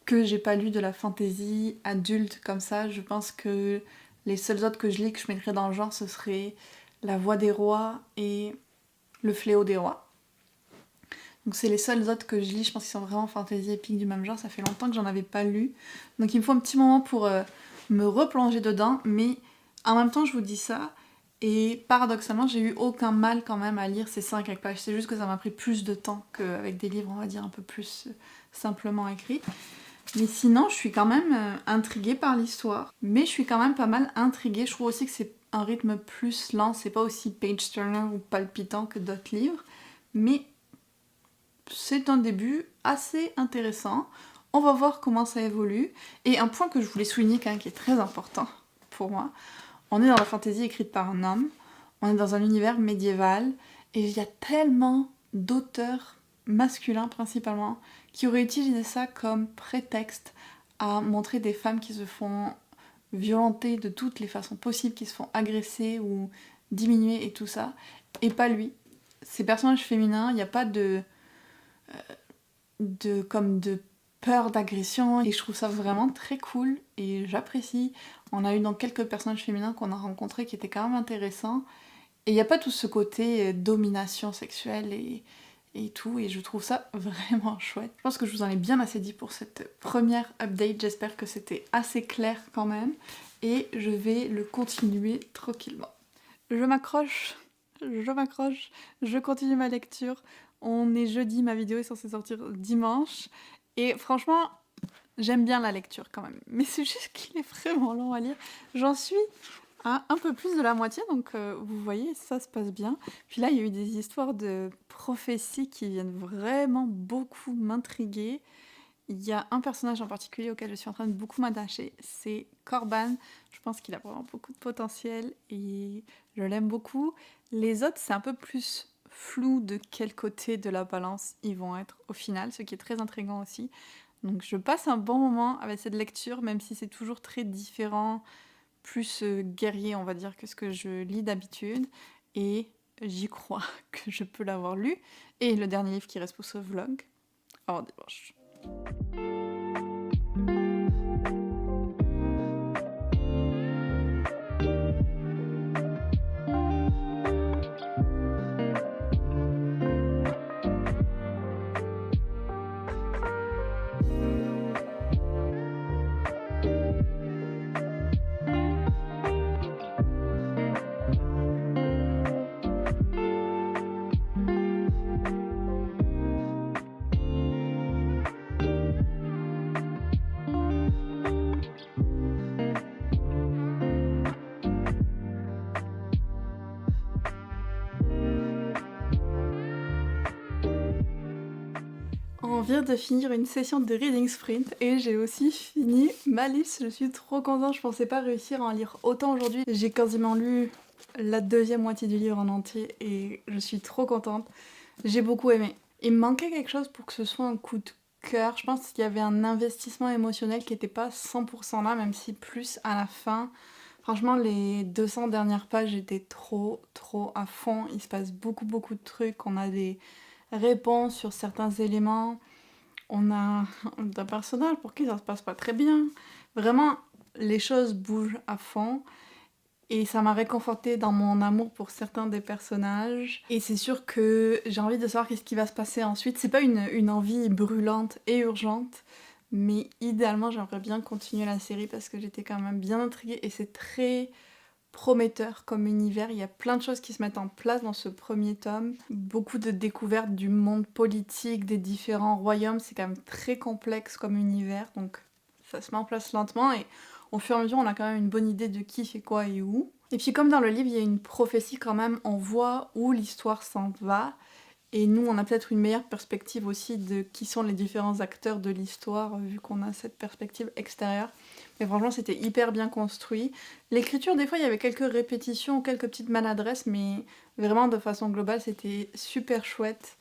que j'ai pas lu de la fantasy adulte comme ça. Je pense que les seuls autres que je lis, que je mettrais dans le genre, ce serait La Voix des Rois et Le Fléau des Rois. Donc c'est les seuls autres que je lis, je pense qu'ils sont vraiment fantasy épiques du même genre, ça fait longtemps que j'en avais pas lu. Donc il me faut un petit moment pour me replonger dedans, mais en même temps je vous dis ça, et paradoxalement j'ai eu aucun mal quand même à lire ces 5 pages, c'est juste que ça m'a pris plus de temps qu'avec des livres on va dire un peu plus simplement écrits. Mais sinon je suis quand même intriguée par l'histoire, mais je suis quand même pas mal intriguée, je trouve aussi que c'est un rythme plus lent, c'est pas aussi page-turner ou palpitant que d'autres livres, mais c'est un début assez intéressant. On va voir comment ça évolue. Et un point que je voulais souligner quand même qui est très important pour moi, on est dans la fantasy écrite par un homme, on est dans un univers médiéval, et il y a tellement d'auteurs masculins principalement qui auraient utilisé ça comme prétexte à montrer des femmes qui se font violenter de toutes les façons possibles, qui se font agresser ou diminuer et tout ça, et pas lui. Ces personnages féminins, il n'y a pas comme de peur d'agression, et je trouve ça vraiment très cool et j'apprécie. On a eu donc quelques personnages féminins qu'on a rencontrés qui étaient quand même intéressants, et il n'y a pas tout ce côté domination sexuelle et tout, et je trouve ça vraiment chouette. Je pense que je vous en ai bien assez dit pour cette première update, j'espère que c'était assez clair quand même, et je vais le continuer tranquillement. Je m'accroche, je continue ma lecture. On est jeudi, ma vidéo est censée sortir dimanche. Et franchement, j'aime bien la lecture quand même. Mais c'est juste qu'il est vraiment long à lire. J'en suis à un peu plus de la moitié, donc vous voyez, ça se passe bien. Puis là, il y a eu des histoires de prophéties qui viennent vraiment beaucoup m'intriguer. Il y a un personnage en particulier auquel je suis en train de beaucoup m'attacher, c'est Corban. Je pense qu'il a vraiment beaucoup de potentiel et je l'aime beaucoup. Les autres, c'est un peu plus flou de quel côté de la balance ils vont être au final, ce qui est très intriguant aussi. Donc je passe un bon moment avec cette lecture, même si c'est toujours très différent, plus guerrier on va dire que ce que je lis d'habitude. Et j'y crois que je peux l'avoir lu. Et le dernier livre qui reste pour ce vlog, en dimanche. On vient de finir une session de reading sprint et j'ai aussi fini ma liste. Je suis trop contente, je pensais pas réussir à en lire autant aujourd'hui. J'ai quasiment lu la deuxième moitié du livre en entier et je suis trop contente. J'ai beaucoup aimé. Il me manquait quelque chose pour que ce soit un coup de cœur. Je pense qu'il y avait un investissement émotionnel qui n'était pas 100% là, même si plus à la fin. Franchement, les 200 dernières pages, j'étais trop à fond. Il se passe beaucoup de trucs. On a des réponses sur certains éléments. On a un personnage pour qui ça se passe pas très bien. Vraiment, les choses bougent à fond. Et ça m'a réconfortée dans mon amour pour certains des personnages. Et c'est sûr que j'ai envie de savoir qu'est-ce qui va se passer ensuite. C'est pas une envie brûlante et urgente, mais idéalement j'aimerais bien continuer la série parce que j'étais quand même bien intriguée et c'est très prometteur comme univers. Il y a plein de choses qui se mettent en place dans ce premier tome. Beaucoup de découvertes du monde politique, des différents royaumes. C'est quand même très complexe comme univers, donc ça se met en place lentement et au fur et à mesure, on a quand même une bonne idée de qui fait quoi et où. Et puis comme dans le livre, il y a une prophétie quand même, on voit où l'histoire s'en va. Et nous, on a peut-être une meilleure perspective aussi de qui sont les différents acteurs de l'histoire, vu qu'on a cette perspective extérieure. Mais franchement, c'était hyper bien construit. L'écriture, des fois, il y avait quelques répétitions, quelques petites maladresses, mais vraiment, de façon globale, c'était super chouette.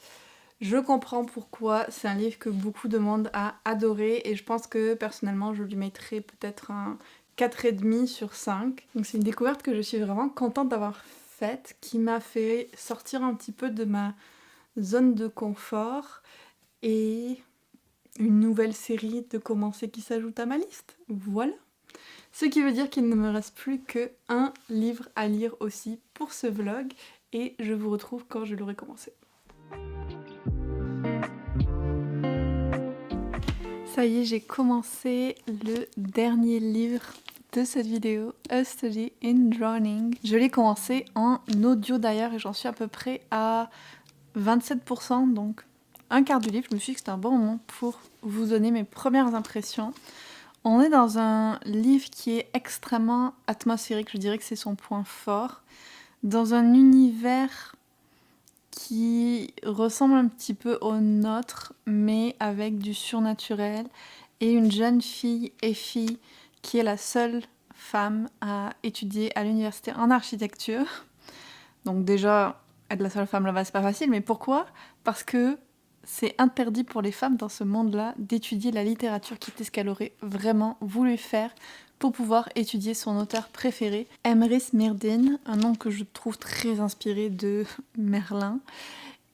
Je comprends pourquoi c'est un livre que beaucoup de monde a adoré et je pense que personnellement je lui mettrais peut-être un 4,5 sur 5. Donc c'est une découverte que je suis vraiment contente d'avoir faite, qui m'a fait sortir un petit peu de ma zone de confort et une nouvelle série de commencer qui s'ajoute à ma liste. Voilà. Ce qui veut dire qu'il ne me reste plus qu'un livre à lire aussi pour ce vlog et je vous retrouve quand je l'aurai commencé. Ça y est, j'ai commencé le dernier livre de cette vidéo, A Study in Drowning. Je l'ai commencé en audio d'ailleurs et j'en suis à peu près à 27%, donc un quart du livre. Je me suis dit que c'était un bon moment pour vous donner mes premières impressions. On est dans un livre qui est extrêmement atmosphérique, je dirais que c'est son point fort. Dans un univers qui ressemble un petit peu au nôtre, mais avec du surnaturel, et une jeune fille, Effie, qui est la seule femme à étudier à l'université en architecture. Donc déjà, être la seule femme là-bas, c'est pas facile, mais pourquoi ? Parce que c'est interdit pour les femmes dans ce monde-là d'étudier la littérature, qui était ce qu'elle aurait vraiment voulu faire pour pouvoir étudier son auteur préféré, Emrys Myrddin, un nom que je trouve très inspiré de Merlin.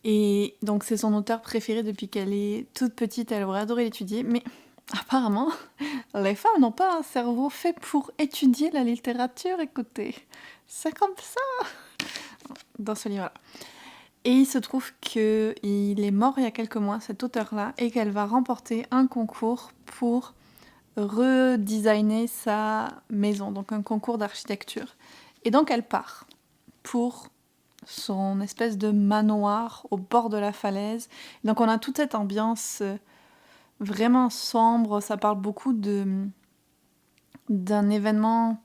Et donc c'est son auteur préféré depuis qu'elle est toute petite, elle aurait adoré l'étudier, mais apparemment, les femmes n'ont pas un cerveau fait pour étudier la littérature, écoutez. C'est comme ça dans ce livre-là. Et il se trouve qu'il est mort il y a quelques mois, cet auteur-là, et qu'elle va remporter un concours pour redesigner sa maison, donc un concours d'architecture. Et donc elle part pour son espèce de manoir au bord de la falaise. Donc on a toute cette ambiance vraiment sombre, ça parle beaucoup d'un événement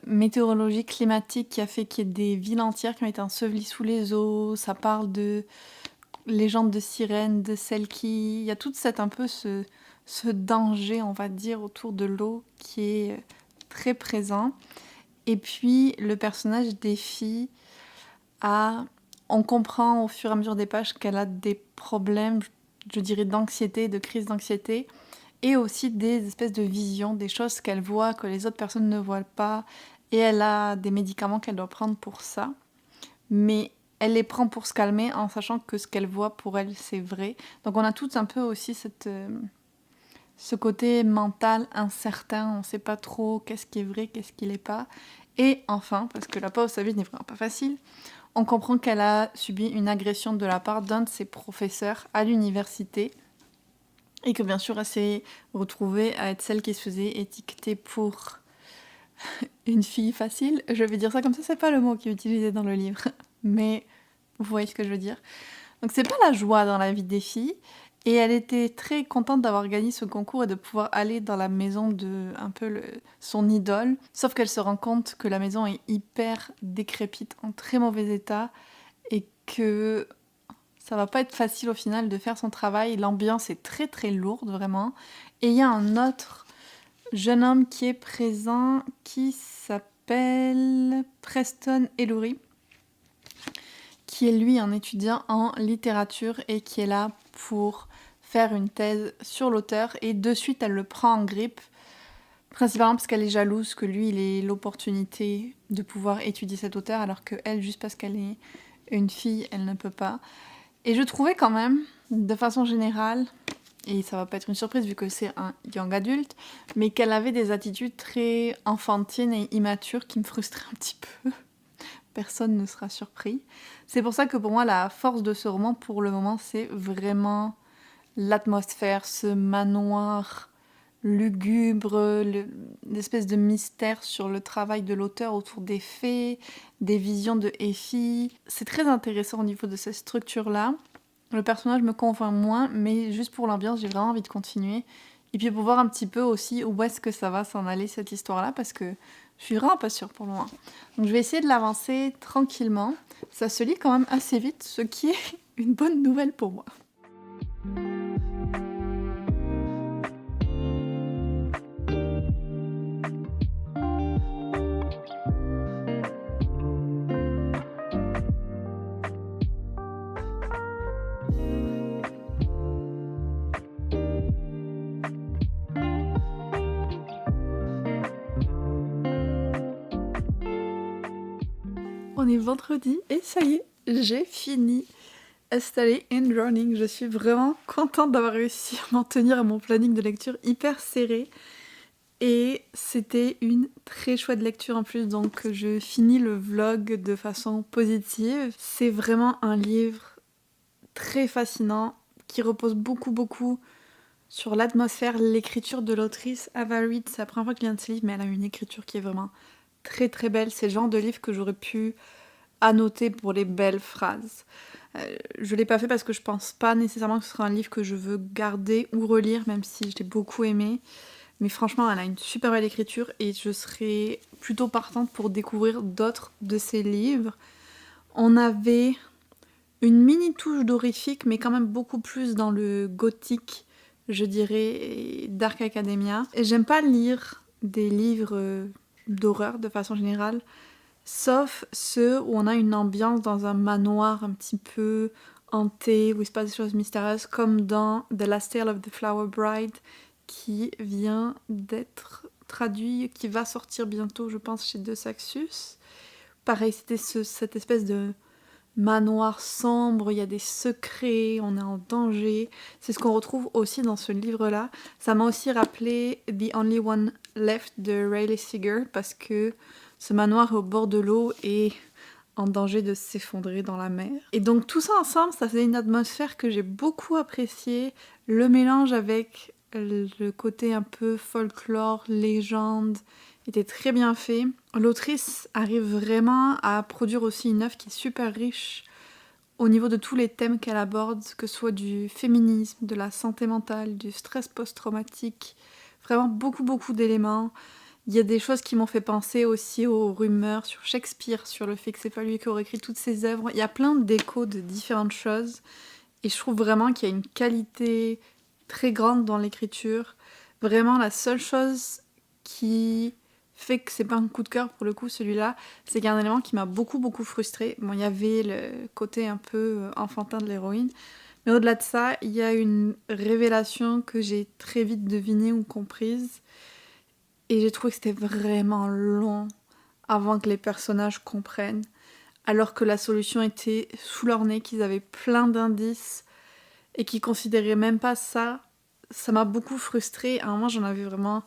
météorologique, climatique qui a fait qu'il y ait des villes entières qui ont été ensevelies sous les eaux, ça parle de légendes de sirènes, de celles qui... Il y a tout un peu ce danger, on va dire, autour de l'eau qui est très présent. Et puis le personnage d'Effie on comprend au fur et à mesure des pages qu'elle a des problèmes, je dirais, d'anxiété, de crise d'anxiété, et aussi des espèces de visions, des choses qu'elle voit que les autres personnes ne voient pas, et elle a des médicaments qu'elle doit prendre pour ça, mais elle les prend pour se calmer en sachant que ce qu'elle voit pour elle c'est vrai. Donc on a tout un peu aussi ce côté mental incertain, on ne sait pas trop qu'est-ce qui est vrai, qu'est-ce qui l'est pas. Et enfin, parce que la pause sa vie n'est vraiment pas facile, on comprend qu'elle a subi une agression de la part d'un de ses professeurs à l'université et que bien sûr elle s'est retrouvée à être celle qui se faisait étiqueter pour une fille facile. Je vais dire ça comme ça, c'est pas le mot qui est utilisé dans le livre, mais vous voyez ce que je veux dire. Donc c'est pas la joie dans la vie des filles. Et elle était très contente d'avoir gagné ce concours et de pouvoir aller dans la maison de son idole. Sauf qu'elle se rend compte que la maison est hyper décrépite, en très mauvais état, et que ça va pas être facile au final de faire son travail. L'ambiance est très très lourde vraiment. Et il y a un autre jeune homme qui est présent qui s'appelle Preston Ellery, qui est lui un étudiant en littérature et qui est là pour faire une thèse sur l'auteur, et de suite elle le prend en grippe Principalement parce qu'elle est jalouse que lui, il ait l'opportunité de pouvoir étudier cet auteur, alors que elle, juste parce qu'elle est une fille, elle ne peut pas. Et je trouvais quand même, de façon générale, et ça va pas être une surprise vu que c'est un young adulte, mais qu'elle avait des attitudes très enfantines et immatures qui me frustraient un petit peu. Personne ne sera surpris. C'est pour ça que pour moi, la force de ce roman, pour le moment, c'est vraiment l'atmosphère, ce manoir lugubre, l'espèce de mystère sur le travail de l'auteur autour des faits, des visions de Effie. C'est très intéressant au niveau de cette structure-là. Le personnage me convainc moins, mais juste pour l'ambiance, j'ai vraiment envie de continuer. Et puis pour voir un petit peu aussi où est-ce que ça va s'en aller cette histoire-là, parce que je suis vraiment pas sûre pour le moment. Donc je vais essayer de l'avancer tranquillement. Ça se lit quand même assez vite, ce qui est une bonne nouvelle pour moi. On est vendredi et ça y est, j'ai fini A Study in Drowning. Je suis vraiment contente d'avoir réussi à m'en tenir à mon planning de lecture hyper serré. Et c'était une très chouette lecture en plus, donc je finis le vlog de façon positive. C'est vraiment un livre très fascinant qui repose beaucoup sur l'atmosphère, l'écriture de l'autrice Ava Reid. C'est la première fois que je lis un de ses livres, mais elle a une écriture qui est vraiment très belle. C'est le genre de livre que j'aurais pu annoter pour les belles phrases. Je l'ai pas fait parce que je pense pas nécessairement que ce sera un livre que je veux garder ou relire, même si je l'ai beaucoup aimé. Mais franchement, elle a une super belle écriture et je serais plutôt partante pour découvrir d'autres de ses livres. On avait une mini touche d'horrifique, mais quand même beaucoup plus dans le gothique, je dirais, Dark Academia. Et j'aime pas lire des livres d'horreur de façon générale, sauf ceux où on a une ambiance dans un manoir un petit peu hanté, où il se passe des choses mystérieuses, comme dans The Last Tale of the Flower Bride, qui vient d'être traduit, qui va sortir bientôt, je pense, chez De Saxus. Pareil, c'était cette espèce de manoir sombre, il y a des secrets, on est en danger. C'est ce qu'on retrouve aussi dans ce livre-là. Ça m'a aussi rappelé The Only One Left de Riley Seeger, parce que ce manoir est au bord de l'eau et en danger de s'effondrer dans la mer. Et donc tout ça ensemble, ça fait une atmosphère que j'ai beaucoup appréciée. Le mélange avec le côté un peu folklore, légende, était très bien fait. L'autrice arrive vraiment à produire aussi une œuvre qui est super riche au niveau de tous les thèmes qu'elle aborde, que ce soit du féminisme, de la santé mentale, du stress post-traumatique, vraiment beaucoup d'éléments. Il y a des choses qui m'ont fait penser aussi aux rumeurs sur Shakespeare, sur le fait que c'est pas lui qui aurait écrit toutes ses œuvres. Il y a plein d'échos de différentes choses et je trouve vraiment qu'il y a une qualité très grande dans l'écriture. Vraiment, la seule chose qui fait que c'est pas un coup de cœur pour le coup celui-là, c'est qu'il y a un élément qui m'a beaucoup frustrée. Bon, il y avait le côté un peu enfantin de l'héroïne, mais au-delà de ça, il y a une révélation que j'ai très vite devinée ou comprise, et j'ai trouvé que c'était vraiment long avant que les personnages comprennent, alors que la solution était sous leur nez, qu'ils avaient plein d'indices, et qu'ils considéraient même pas ça. Ça m'a beaucoup frustrée. À un moment, j'en avais vraiment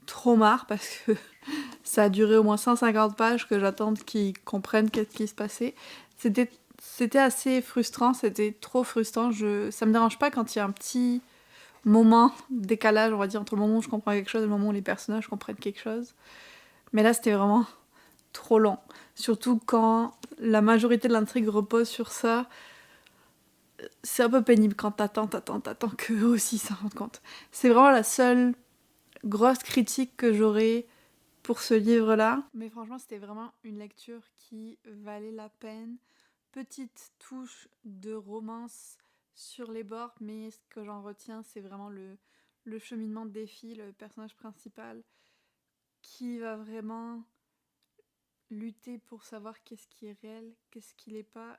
trop marre parce que ça a duré au moins 150 pages que j'attende qu'ils comprennent qu'est-ce qui se passait. C'était assez frustrant, c'était trop frustrant. Ça me dérange pas quand il y a un petit moment de décalage, on va dire, entre le moment où je comprends quelque chose et le moment où les personnages comprennent quelque chose. Mais là, c'était vraiment trop long. Surtout quand la majorité de l'intrigue repose sur ça. C'est un peu pénible quand t'attends qu'eux aussi s'en rendent compte. C'est vraiment la seule grosse critique que j'aurais pour ce livre-là. Mais franchement, c'était vraiment une lecture qui valait la peine. Petite touche de romance sur les bords, mais ce que j'en retiens, c'est vraiment le cheminement de Défi, le personnage principal, qui va vraiment lutter pour savoir qu'est-ce qui est réel, qu'est-ce qui l'est pas,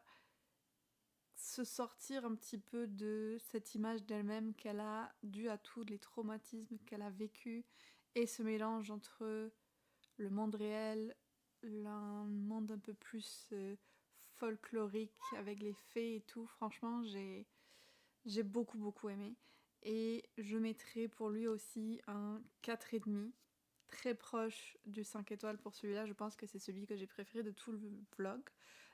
se sortir un petit peu de cette image d'elle-même qu'elle a due à tous les traumatismes qu'elle a vécu Et ce mélange entre le monde réel, un monde un peu plus folklorique avec les fées et tout, franchement, j'ai beaucoup beaucoup aimé. Et je mettrai pour lui aussi un 4,5, très proche du 5 étoiles pour celui-là. Je pense que c'est celui que j'ai préféré de tout le vlog.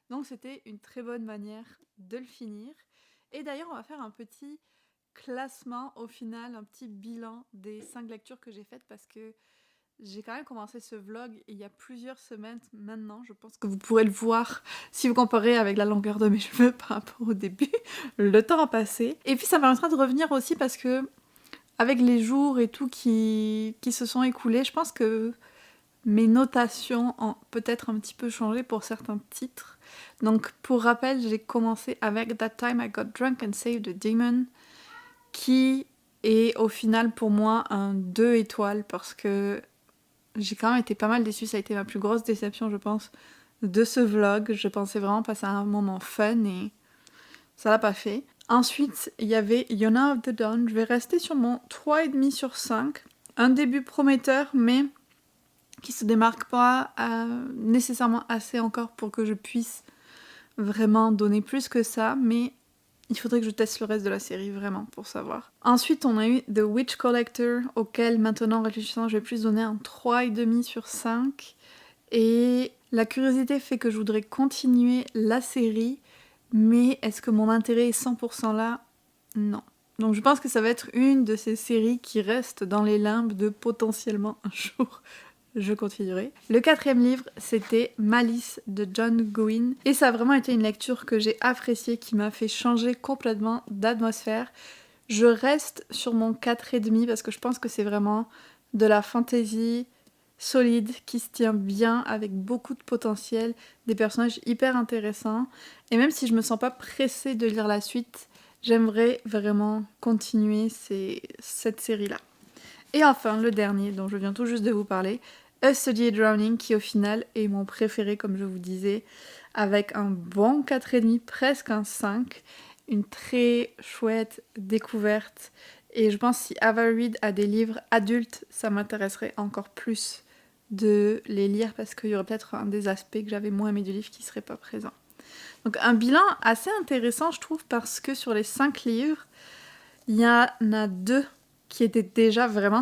Donc c'était une très bonne manière de le finir. Et d'ailleurs, on va faire un petit classement au final, un petit bilan des 5 lectures que j'ai faites parce que j'ai quand même commencé ce vlog il y a plusieurs semaines maintenant. Je pense que vous pourrez le voir si vous comparez avec la longueur de mes cheveux par rapport au début. Le temps a passé. Et puis ça me permettra de revenir aussi parce que avec les jours et tout qui se sont écoulés, je pense que mes notations ont peut-être un petit peu changé pour certains titres. Donc pour rappel, j'ai commencé avec That Time I Got Drunk and Saved a Demon, qui est au final pour moi un 2 étoiles parce que j'ai quand même été pas mal déçue. Ça a été ma plus grosse déception, je pense, de ce vlog. Je pensais vraiment passer un moment fun et ça l'a pas fait. Ensuite, il y avait Yona of the Dawn. Je vais rester sur mon 3,5 sur 5. Un début prometteur, mais qui se démarque pas nécessairement assez encore pour que je puisse vraiment donner plus que ça, mais il faudrait que je teste le reste de la série vraiment pour savoir. Ensuite, on a eu The Witch Collector, auquel maintenant, en réfléchissant, je vais plus donner un 3,5 sur 5. Et la curiosité fait que je voudrais continuer la série, mais est-ce que mon intérêt est 100% là? Non. Donc je pense que ça va être une de ces séries qui restent dans les limbes de potentiellement un jour je continuerai. Le 4e livre, c'était Malice de John Gwynne. Et ça a vraiment été une lecture que j'ai appréciée, qui m'a fait changer complètement d'atmosphère. Je reste sur mon 4,5 parce que je pense que c'est vraiment de la fantasy solide, qui se tient bien, avec beaucoup de potentiel, des personnages hyper intéressants. Et même si je me sens pas pressée de lire la suite, j'aimerais vraiment continuer cette série-là. Et enfin, le dernier, dont je viens tout juste de vous parler, A Study Drowning, qui au final est mon préféré, comme je vous disais, avec un bon 4,5, presque un 5, une très chouette découverte. Et je pense que si Ava Reid a des livres adultes, ça m'intéresserait encore plus de les lire, parce qu'il y aurait peut-être un des aspects que j'avais moins aimé du livre qui serait pas présent. Donc un bilan assez intéressant, je trouve, parce que sur les 5 livres, il y en a 2 qui étaient déjà vraiment